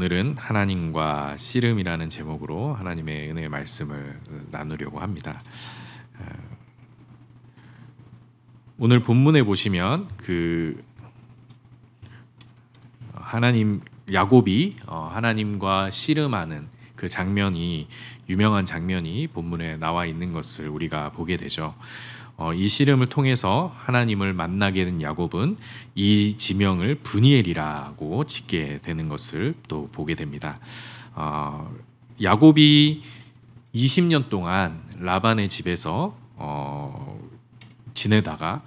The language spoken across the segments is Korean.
오늘은 하나님과 씨름이라는 제목으로 하나님의 은혜의 말씀을 나누려고 합니다. 오늘 본문에 보시면 야곱이 하나님과 씨름하는 그 장면이, 유명한 장면이 본문에 나와 있는 것을 우리가 보게 되죠. 이 씨름을 통해서 하나님을 만나게 된 야곱은 이 지명을 브니엘이라고 짓게 되는 것을 또 보게 됩니다. 야곱이 20년 동안 라반의 집에서 지내다가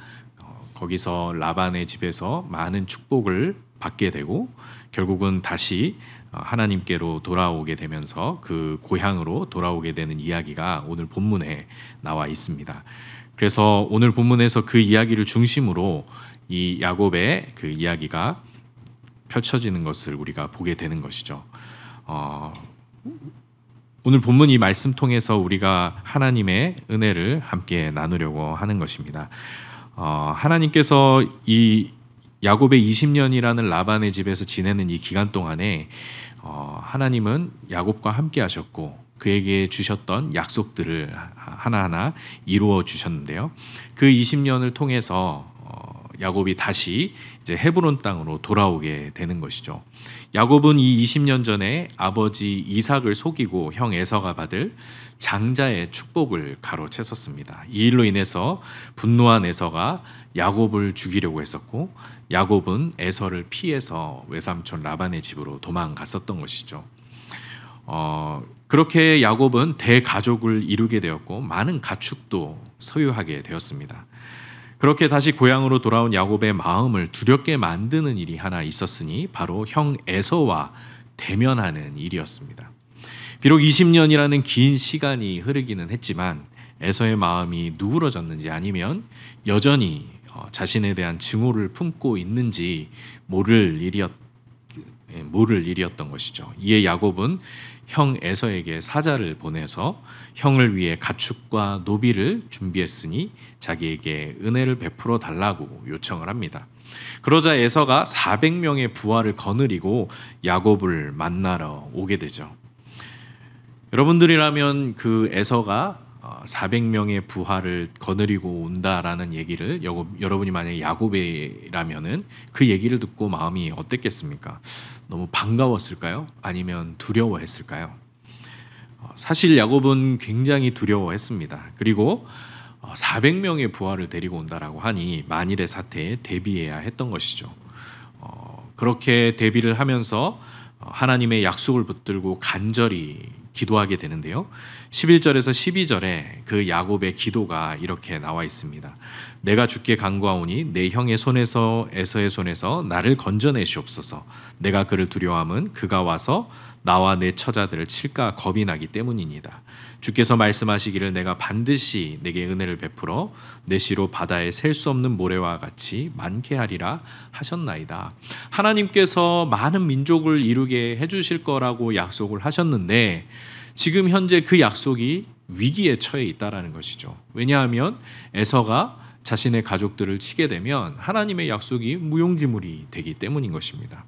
거기서 라반의 집에서 많은 축복을 받게 되고 결국은 다시 하나님께로 돌아오게 되면서 그 고향으로 돌아오게 되는 이야기가 오늘 본문에 나와 있습니다. 그래서 오늘 본문에서 그 이야기를 중심으로 이 야곱의 그 이야기가 펼쳐지는 것을 우리가 보게 되는 것이죠. 오늘 본문 이 말씀 통해서 우리가 하나님의 은혜를 함께 나누려고 하는 것입니다. 하나님께서 이 야곱의 20년이라는 라반의 집에서 지내는 이 기간 동안에 하나님은 야곱과 함께 하셨고 그에게 주셨던 약속들을 하나하나 이루어 주셨는데요. 그 20년을 통해서 야곱이 다시 이제 헤브론 땅으로 돌아오게 되는 것이죠. 야곱은 이 20년 전에 아버지 이삭을 속이고 형 에서가 받을 장자의 축복을 가로챘었습니다. 이 일로 인해서 분노한 에서가 야곱을 죽이려고 했었고 야곱은 에서를 피해서 외삼촌 라반의 집으로 도망갔었던 것이죠. 그렇게 야곱은 대가족을 이루게 되었고 많은 가축도 소유하게 되었습니다. 그렇게 다시 고향으로 돌아온 야곱의 마음을 두렵게 만드는 일이 하나 있었으니 바로 형 에서와 대면하는 일이었습니다. 비록 20년이라는 긴 시간이 흐르기는 했지만 에서의 마음이 누그러졌는지 아니면 여전히 자신에 대한 증오를 품고 있는지 모를 일이었던 것이죠. 이에 야곱은 형 에서에게 사자를 보내서 형을 위해 가축과 노비를 준비했으니 자기에게 은혜를 베풀어 달라고 요청을 합니다. 그러자 에서가 400명의 부하를 거느리고 야곱을 만나러 오게 되죠. 여러분들이라면 그 에서가 400명의 부하를 거느리고 온다라는 얘기를 여러분이 만약에 야곱이라면은 그 얘기를 듣고 마음이 어땠겠습니까? 너무 반가웠을까요? 아니면 두려워했을까요? 사실 야곱은 굉장히 두려워했습니다. 그리고 400명의 부하를 데리고 온다라고 하니 만일의 사태에 대비해야 했던 것이죠. 그렇게 대비를 하면서 하나님의 약속을 붙들고 간절히 기도하게 되는데요. 11절에서 12절에 그 야곱의 기도가 이렇게 나와 있습니다. 내가 주께 간구하오니 내 형의 손에서 에서의 손에서 나를 건져내시옵소서. 내가 그를 두려워함은 그가 와서 나와 내 처자들을 칠까 겁이 나기 때문이니이다. 주께서 말씀하시기를 내가 반드시 내게 은혜를 베풀어 내 씨로 바다에 셀 수 없는 모래와 같이 많게 하리라 하셨나이다. 하나님께서 많은 민족을 이루게 해주실 거라고 약속을 하셨는데 지금 현재 그 약속이 위기에 처해 있다라는 것이죠. 왜냐하면 에서가 자신의 가족들을 치게 되면 하나님의 약속이 무용지물이 되기 때문인 것입니다.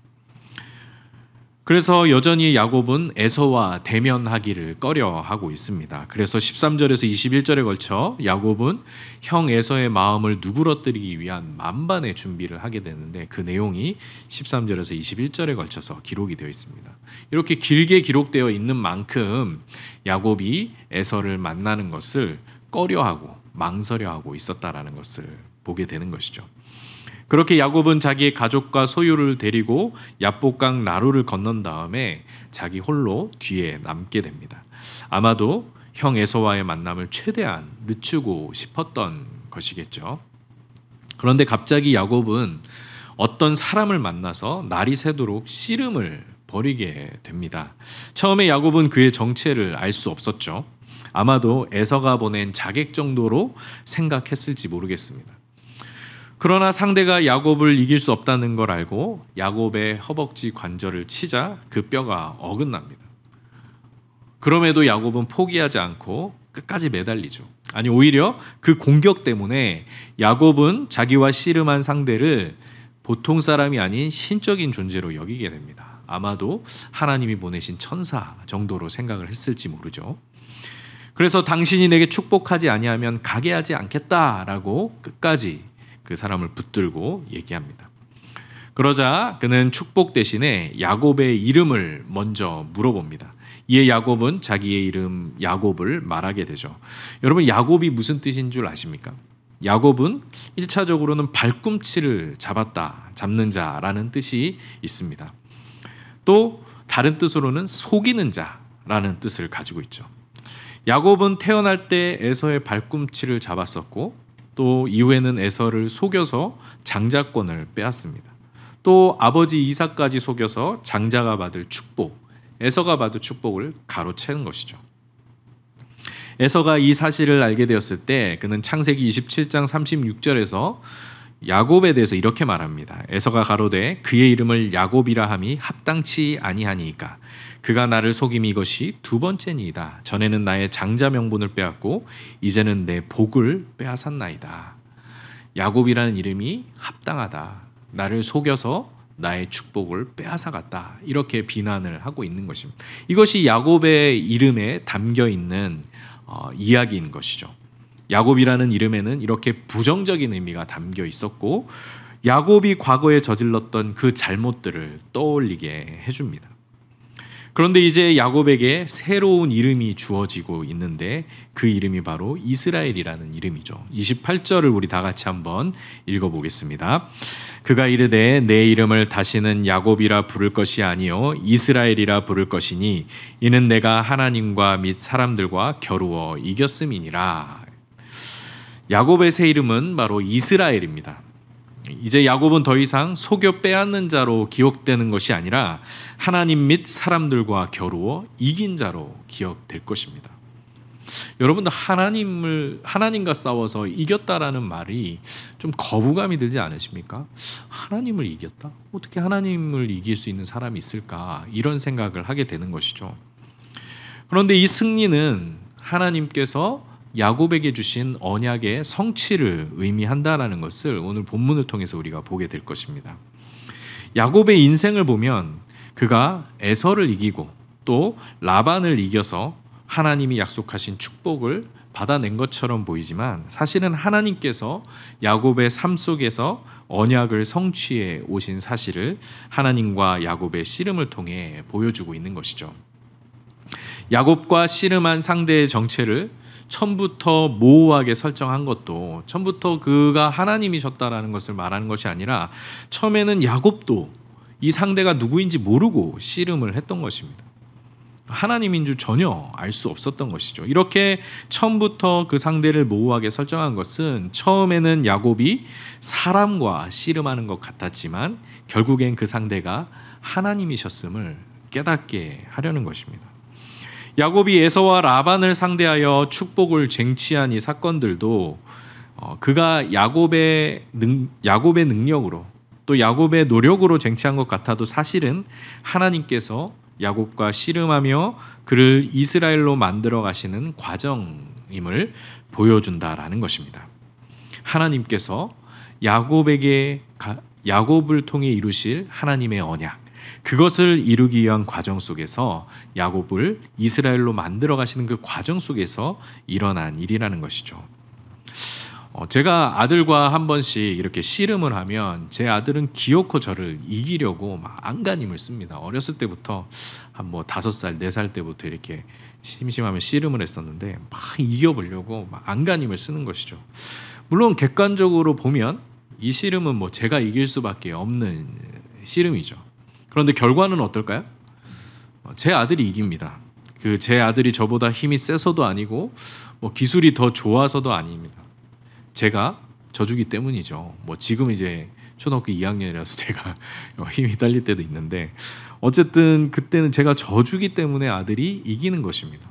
그래서 여전히 야곱은 에서와 대면하기를 꺼려하고 있습니다. 그래서 13절에서 21절에 걸쳐 야곱은 형 에서의 마음을 누그러뜨리기 위한 만반의 준비를 하게 되는데 그 내용이 13절에서 21절에 걸쳐서 기록이 되어 있습니다. 이렇게 길게 기록되어 있는 만큼 야곱이 에서를 만나는 것을 꺼려하고 망설여하고 있었다라는 것을 보게 되는 것이죠. 그렇게 야곱은 자기의 가족과 소유를 데리고 야복강 나루를 건넌 다음에 자기 홀로 뒤에 남게 됩니다. 아마도 형 에서와의 만남을 최대한 늦추고 싶었던 것이겠죠. 그런데 갑자기 야곱은 어떤 사람을 만나서 날이 새도록 씨름을 벌이게 됩니다. 처음에 야곱은 그의 정체를 알 수 없었죠. 아마도 에서가 보낸 자객 정도로 생각했을지 모르겠습니다. 그러나 상대가 야곱을 이길 수 없다는 걸 알고 야곱의 허벅지 관절을 치자 그 뼈가 어긋납니다. 그럼에도 야곱은 포기하지 않고 끝까지 매달리죠. 아니 오히려 그 공격 때문에 야곱은 자기와 씨름한 상대를 보통 사람이 아닌 신적인 존재로 여기게 됩니다. 아마도 하나님이 보내신 천사 정도로 생각을 했을지 모르죠. 그래서 당신이 내게 축복하지 아니하면 가게 하지 않겠다라고 끝까지 그 사람을 붙들고 얘기합니다. 그러자 그는 축복 대신에 야곱의 이름을 먼저 물어봅니다. 이에 야곱은 자기의 이름 야곱을 말하게 되죠. 여러분, 야곱이 무슨 뜻인 줄 아십니까? 야곱은 1차적으로는 발꿈치를 잡는 자라는 뜻이 있습니다. 또 다른 뜻으로는 속이는 자라는 뜻을 가지고 있죠. 야곱은 태어날 때 에서의 발꿈치를 잡았었고 또 이후에는 에서를 속여서 장자권을 빼앗습니다. 또 아버지 이삭까지 속여서 장자가 받을 축복, 에서가 받을 축복을 가로채는 것이죠. 에서가 이 사실을 알게 되었을 때 그는 창세기 27장 36절에서 야곱에 대해서 이렇게 말합니다. 에서가 가로되 그의 이름을 야곱이라 함이 합당치 아니하니이까 그가 나를 속임이 이것이 두 번째니이다. 전에는 나의 장자 명분을 빼앗고 이제는 내 복을 빼앗았나이다. 야곱이라는 이름이 합당하다. 나를 속여서 나의 축복을 빼앗아갔다. 이렇게 비난을 하고 있는 것입니다. 이것이 야곱의 이름에 담겨 있는 이야기인 것이죠. 야곱이라는 이름에는 이렇게 부정적인 의미가 담겨 있었고 야곱이 과거에 저질렀던 그 잘못들을 떠올리게 해줍니다. 그런데 이제 야곱에게 새로운 이름이 주어지고 있는데 그 이름이 바로 이스라엘이라는 이름이죠. 28절을 우리 다 같이 한번 읽어보겠습니다. 그가 이르되 내 이름을 다시는 야곱이라 부를 것이 아니요 이스라엘이라 부를 것이니 이는 내가 하나님과 및 사람들과 겨루어 이겼음이니라. 야곱의 새 이름은 바로 이스라엘입니다. 이제 야곱은 더 이상 속여 빼앗는 자로 기억되는 것이 아니라 하나님 및 사람들과 겨루어 이긴 자로 기억될 것입니다. 여러분들 하나님과 싸워서 이겼다라는 말이 좀 거부감이 들지 않으십니까? 하나님을 이겼다? 어떻게 하나님을 이길 수 있는 사람이 있을까? 이런 생각을 하게 되는 것이죠. 그런데 이 승리는 하나님께서 야곱에게 주신 언약의 성취를 의미한다라는 것을 오늘 본문을 통해서 우리가 보게 될 것입니다. 야곱의 인생을 보면 그가 에서를 이기고 또 라반을 이겨서 하나님이 약속하신 축복을 받아낸 것처럼 보이지만 사실은 하나님께서 야곱의 삶 속에서 언약을 성취해 오신 사실을 하나님과 야곱의 씨름을 통해 보여주고 있는 것이죠. 야곱과 씨름한 상대의 정체를 처음부터 모호하게 설정한 것도 처음부터 그가 하나님이셨다라는 것을 말하는 것이 아니라 처음에는 야곱도 이 상대가 누구인지 모르고 씨름을 했던 것입니다. 하나님인 줄 전혀 알 수 없었던 것이죠. 이렇게 처음부터 그 상대를 모호하게 설정한 것은 처음에는 야곱이 사람과 씨름하는 것 같았지만 결국엔 그 상대가 하나님이셨음을 깨닫게 하려는 것입니다. 야곱이 에서와 라반을 상대하여 축복을 쟁취한 이 사건들도 그가 야곱의 능력으로 또 야곱의 노력으로 쟁취한 것 같아도 사실은 하나님께서 야곱과 씨름하며 그를 이스라엘로 만들어 가시는 과정임을 보여준다라는 것입니다. 하나님께서 야곱을 통해 이루실 하나님의 언약, 그것을 이루기 위한 과정 속에서 야곱을 이스라엘로 만들어 가시는 그 과정 속에서 일어난 일이라는 것이죠. 제가 아들과 한 번씩 이렇게 씨름을 하면 제 아들은 기어코 저를 이기려고 막 안간힘을 씁니다. 어렸을 때부터 한 5살, 4살 때부터 이렇게 심심하면 씨름을 했었는데 막 이겨보려고 막 안간힘을 쓰는 것이죠. 물론 객관적으로 보면 이 씨름은 제가 이길 수밖에 없는 씨름이죠. 그런데 결과는 어떨까요? 제 아들이 이깁니다. 제 아들이 저보다 힘이 세서도 아니고 기술이 더 좋아서도 아닙니다. 제가 져주기 때문이죠. 지금 이제 초등학교 2학년이라서 제가 힘이 딸릴 때도 있는데 어쨌든 그때는 제가 져주기 때문에 아들이 이기는 것입니다.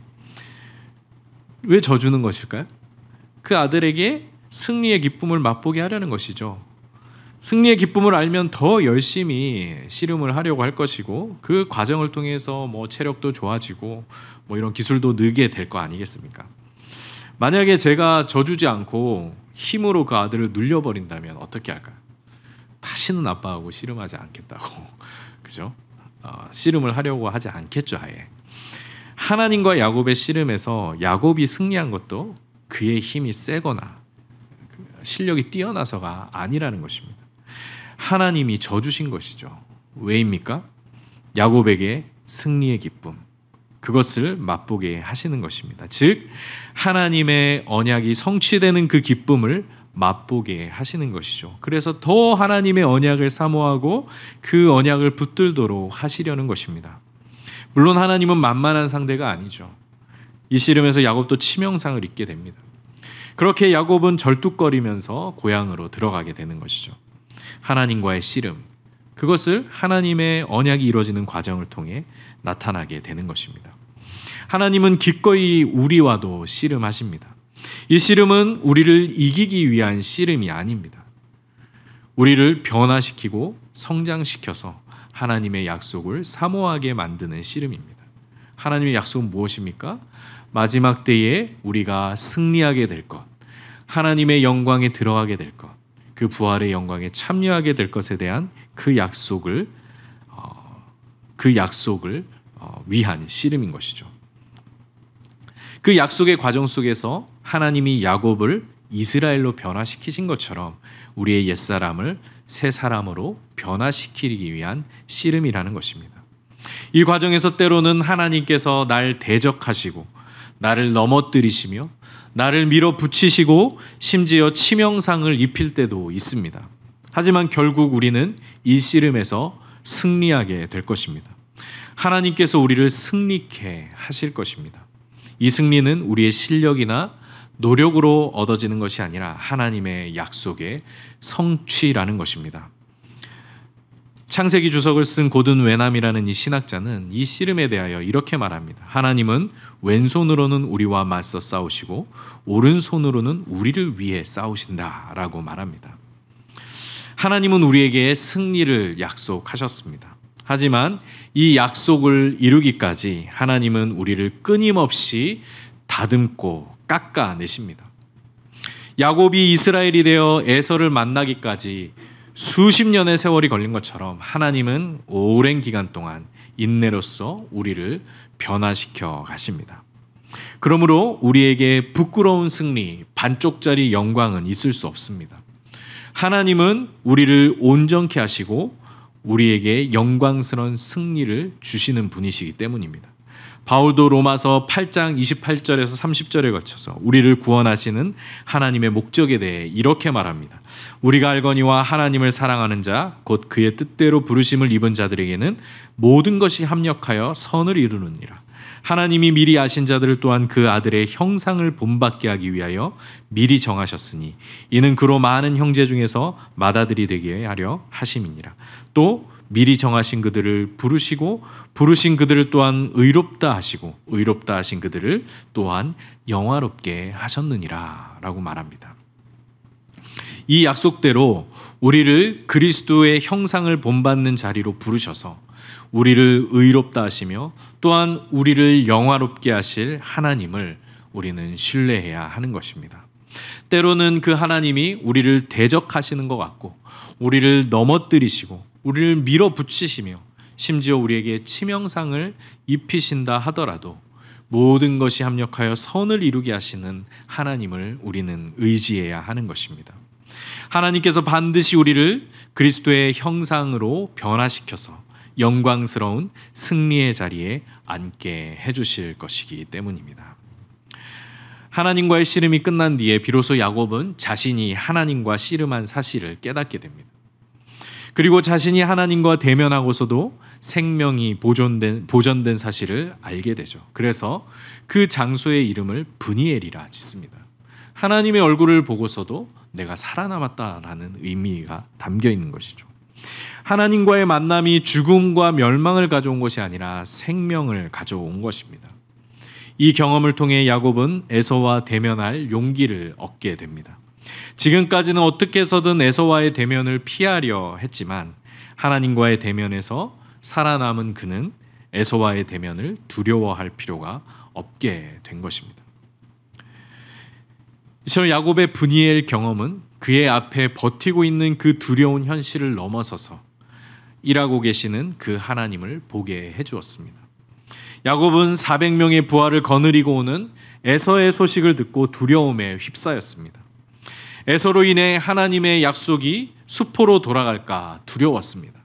왜 져주는 것일까요? 그 아들에게 승리의 기쁨을 맛보게 하려는 것이죠. 승리의 기쁨을 알면 더 열심히 씨름을 하려고 할 것이고 그 과정을 통해서 체력도 좋아지고 이런 기술도 늘게 될 거 아니겠습니까? 만약에 제가 져주지 않고 힘으로 그 아들을 눌려버린다면 어떻게 할까요? 다시는 아빠하고 씨름하지 않겠다고 그죠? 씨름을 하려고 하지 않겠죠. 아예. 하나님과 야곱의 씨름에서 야곱이 승리한 것도 그의 힘이 세거나 실력이 뛰어나서가 아니라는 것입니다. 하나님이 져주신 것이죠. 왜입니까? 야곱에게 승리의 기쁨, 그것을 맛보게 하시는 것입니다. 즉 하나님의 언약이 성취되는 그 기쁨을 맛보게 하시는 것이죠. 그래서 더 하나님의 언약을 사모하고 그 언약을 붙들도록 하시려는 것입니다. 물론 하나님은 만만한 상대가 아니죠. 이 씨름에서 야곱도 치명상을 입게 됩니다. 그렇게 야곱은 절뚝거리면서 고향으로 들어가게 되는 것이죠. 하나님과의 씨름, 그것을 하나님의 언약이 이루어지는 과정을 통해 나타나게 되는 것입니다. 하나님은 기꺼이 우리와도 씨름하십니다. 이 씨름은 우리를 이기기 위한 씨름이 아닙니다. 우리를 변화시키고 성장시켜서 하나님의 약속을 사모하게 만드는 씨름입니다. 하나님의 약속은 무엇입니까? 마지막 때에 우리가 승리하게 될 것, 하나님의 영광에 들어가게 될 것, 그 부활의 영광에 참여하게 될 것에 대한 그 약속을 위한 씨름인 것이죠. 그 약속의 과정 속에서 하나님이 야곱을 이스라엘로 변화시키신 것처럼 우리의 옛사람을 새 사람으로 변화시키기 위한 씨름이라는 것입니다. 이 과정에서 때로는 하나님께서 날 대적하시고 나를 넘어뜨리시며 나를 밀어붙이시고 심지어 치명상을 입힐 때도 있습니다. 하지만 결국 우리는 이 씨름에서 승리하게 될 것입니다. 하나님께서 우리를 승리케 하실 것입니다. 이 승리는 우리의 실력이나 노력으로 얻어지는 것이 아니라 하나님의 약속의 성취라는 것입니다. 창세기 주석을 쓴 고든 웨남이라는 이 신학자는 이 씨름에 대하여 이렇게 말합니다. 하나님은 왼손으로는 우리와 맞서 싸우시고 오른손으로는 우리를 위해 싸우신다라고 말합니다. 하나님은 우리에게 승리를 약속하셨습니다. 하지만 이 약속을 이루기까지 하나님은 우리를 끊임없이 다듬고 깎아내십니다. 야곱이 이스라엘이 되어 에서를 만나기까지 수십 년의 세월이 걸린 것처럼 하나님은 오랜 기간 동안 인내로서 우리를 변화시켜 가십니다. 그러므로 우리에게 부끄러운 승리, 반쪽짜리 영광은 있을 수 없습니다. 하나님은 우리를 온전케 하시고 우리에게 영광스러운 승리를 주시는 분이시기 때문입니다. 바울도 로마서 8장 28절에서 30절에 거쳐서 우리를 구원하시는 하나님의 목적에 대해 이렇게 말합니다. 우리가 알거니와 하나님을 사랑하는 자, 곧 그의 뜻대로 부르심을 입은 자들에게는 모든 것이 합력하여 선을 이루느니라. 하나님이 미리 아신 자들을 또한 그 아들의 형상을 본받게 하기 위하여 미리 정하셨으니 이는 그로 많은 형제 중에서 맏아들이 되게 하려 하심이니라. 또 미리 정하신 그들을 부르시고 부르신 그들을 또한 의롭다 하시고 의롭다 하신 그들을 또한 영화롭게 하셨느니라 라고 말합니다. 이 약속대로 우리를 그리스도의 형상을 본받는 자리로 부르셔서 우리를 의롭다 하시며 또한 우리를 영화롭게 하실 하나님을 우리는 신뢰해야 하는 것입니다. 때로는 그 하나님이 우리를 대적하시는 것 같고 우리를 넘어뜨리시고 우리를 밀어붙이시며 심지어 우리에게 치명상을 입히신다 하더라도 모든 것이 합력하여 선을 이루게 하시는 하나님을 우리는 의지해야 하는 것입니다. 하나님께서 반드시 우리를 그리스도의 형상으로 변화시켜서 영광스러운 승리의 자리에 앉게 해주실 것이기 때문입니다. 하나님과의 씨름이 끝난 뒤에 비로소 야곱은 자신이 하나님과 씨름한 사실을 깨닫게 됩니다. 그리고 자신이 하나님과 대면하고서도 생명이 보존된 사실을 알게 되죠. 그래서 그 장소의 이름을 브니엘이라 짓습니다. 하나님의 얼굴을 보고서도 내가 살아남았다라는 의미가 담겨 있는 것이죠. 하나님과의 만남이 죽음과 멸망을 가져온 것이 아니라 생명을 가져온 것입니다. 이 경험을 통해 야곱은 에서와 대면할 용기를 얻게 됩니다. 지금까지는 어떻게 해서든 에서와의 대면을 피하려 했지만 하나님과의 대면에서 살아남은 그는 에서와의 대면을 두려워할 필요가 없게 된 것입니다. 이처럼 야곱의 브니엘 경험은 그의 앞에 버티고 있는 그 두려운 현실을 넘어서서 일하고 계시는 그 하나님을 보게 해주었습니다. 야곱은 400명의 부하를 거느리고 오는 에서의 소식을 듣고 두려움에 휩싸였습니다. 에서로 인해 하나님의 약속이 수포로 돌아갈까 두려웠습니다.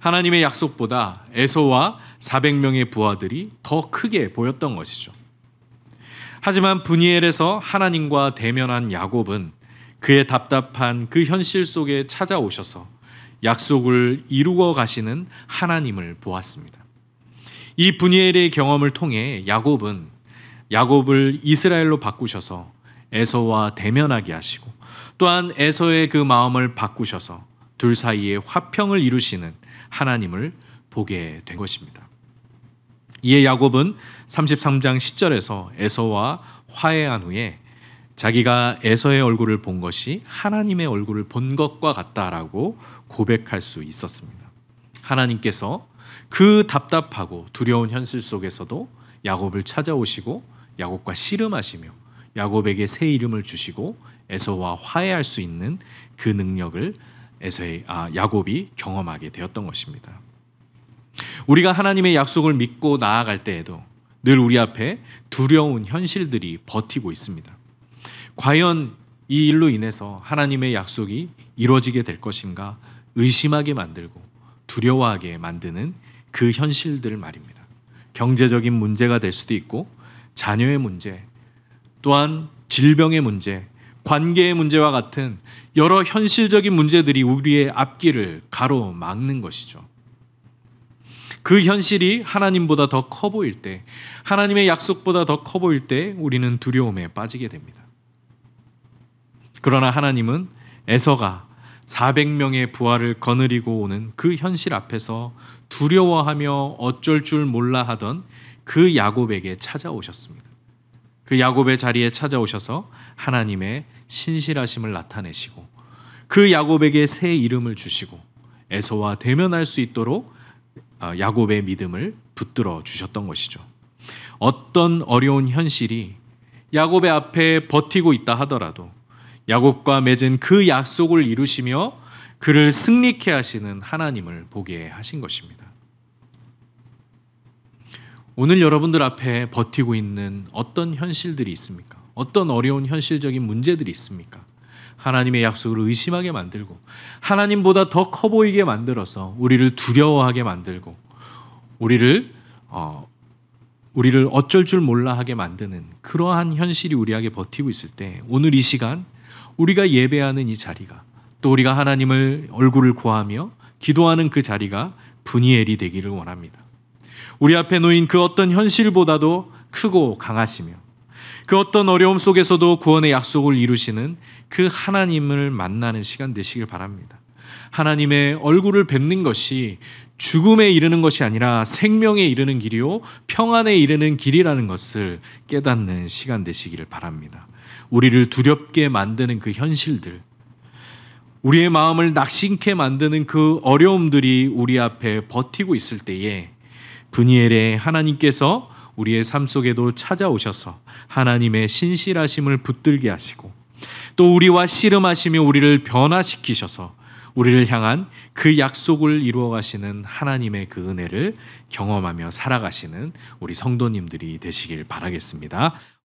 하나님의 약속보다 에서와 400명의 부하들이 더 크게 보였던 것이죠. 하지만 브니엘에서 하나님과 대면한 야곱은 그의 답답한 그 현실 속에 찾아오셔서 약속을 이루어 가시는 하나님을 보았습니다. 이 브니엘의 경험을 통해 야곱을 이스라엘로 바꾸셔서 에서와 대면하게 하시고 또한 에서의 그 마음을 바꾸셔서 둘 사이에 화평을 이루시는 하나님을 보게 된 것입니다. 이에 야곱은 33장 10절에서 에서와 화해한 후에 자기가 에서의 얼굴을 본 것이 하나님의 얼굴을 본 것과 같다라고 고백할 수 있었습니다. 하나님께서 그 답답하고 두려운 현실 속에서도 야곱을 찾아오시고 야곱과 씨름하시며 야곱에게 새 이름을 주시고 에서와 화해할 수 있는 그 능력을 야곱이 경험하게 되었던 것입니다. 우리가 하나님의 약속을 믿고 나아갈 때에도 늘 우리 앞에 두려운 현실들이 버티고 있습니다. 과연 이 일로 인해서 하나님의 약속이 이루어지게 될 것인가 의심하게 만들고 두려워하게 만드는 그 현실들 말입니다. 경제적인 문제가 될 수도 있고 자녀의 문제, 또한 질병의 문제, 관계의 문제와 같은 여러 현실적인 문제들이 우리의 앞길을 가로막는 것이죠. 그 현실이 하나님보다 더 커 보일 때, 하나님의 약속보다 더 커 보일 때 우리는 두려움에 빠지게 됩니다. 그러나 하나님은 에서가 400명의 부하를 거느리고 오는 그 현실 앞에서 두려워하며 어쩔 줄 몰라 하던 그 야곱에게 찾아오셨습니다. 그 야곱의 자리에 찾아오셔서 하나님의 신실하심을 나타내시고 그 야곱에게 새 이름을 주시고 에서와 대면할 수 있도록 야곱의 믿음을 붙들어 주셨던 것이죠. 어떤 어려운 현실이 야곱의 앞에 버티고 있다 하더라도 야곱과 맺은 그 약속을 이루시며 그를 승리케 하시는 하나님을 보게 하신 것입니다. 오늘 여러분들 앞에 버티고 있는 어떤 현실들이 있습니까? 어떤 어려운 현실적인 문제들이 있습니까? 하나님의 약속을 의심하게 만들고 하나님보다 더 커 보이게 만들어서 우리를 두려워하게 만들고 우리를 어쩔 줄 몰라 하게 만드는 그러한 현실이 우리에게 버티고 있을 때 오늘 이 시간 우리가 예배하는 이 자리가 또 우리가 하나님을 얼굴을 구하며 기도하는 그 자리가 브니엘이 되기를 원합니다. 우리 앞에 놓인 그 어떤 현실보다도 크고 강하시며 그 어떤 어려움 속에서도 구원의 약속을 이루시는 그 하나님을 만나는 시간 되시길 바랍니다. 하나님의 얼굴을 뵙는 것이 죽음에 이르는 것이 아니라 생명에 이르는 길이요 평안에 이르는 길이라는 것을 깨닫는 시간 되시기를 바랍니다. 우리를 두렵게 만드는 그 현실들, 우리의 마음을 낙심케 만드는 그 어려움들이 우리 앞에 버티고 있을 때에 브니엘의 하나님께서 우리의 삶 속에도 찾아오셔서 하나님의 신실하심을 붙들게 하시고 또 우리와 씨름하시며 우리를 변화시키셔서 우리를 향한 그 약속을 이루어 가시는 하나님의 그 은혜를 경험하며 살아가시는 우리 성도님들이 되시길 바라겠습니다.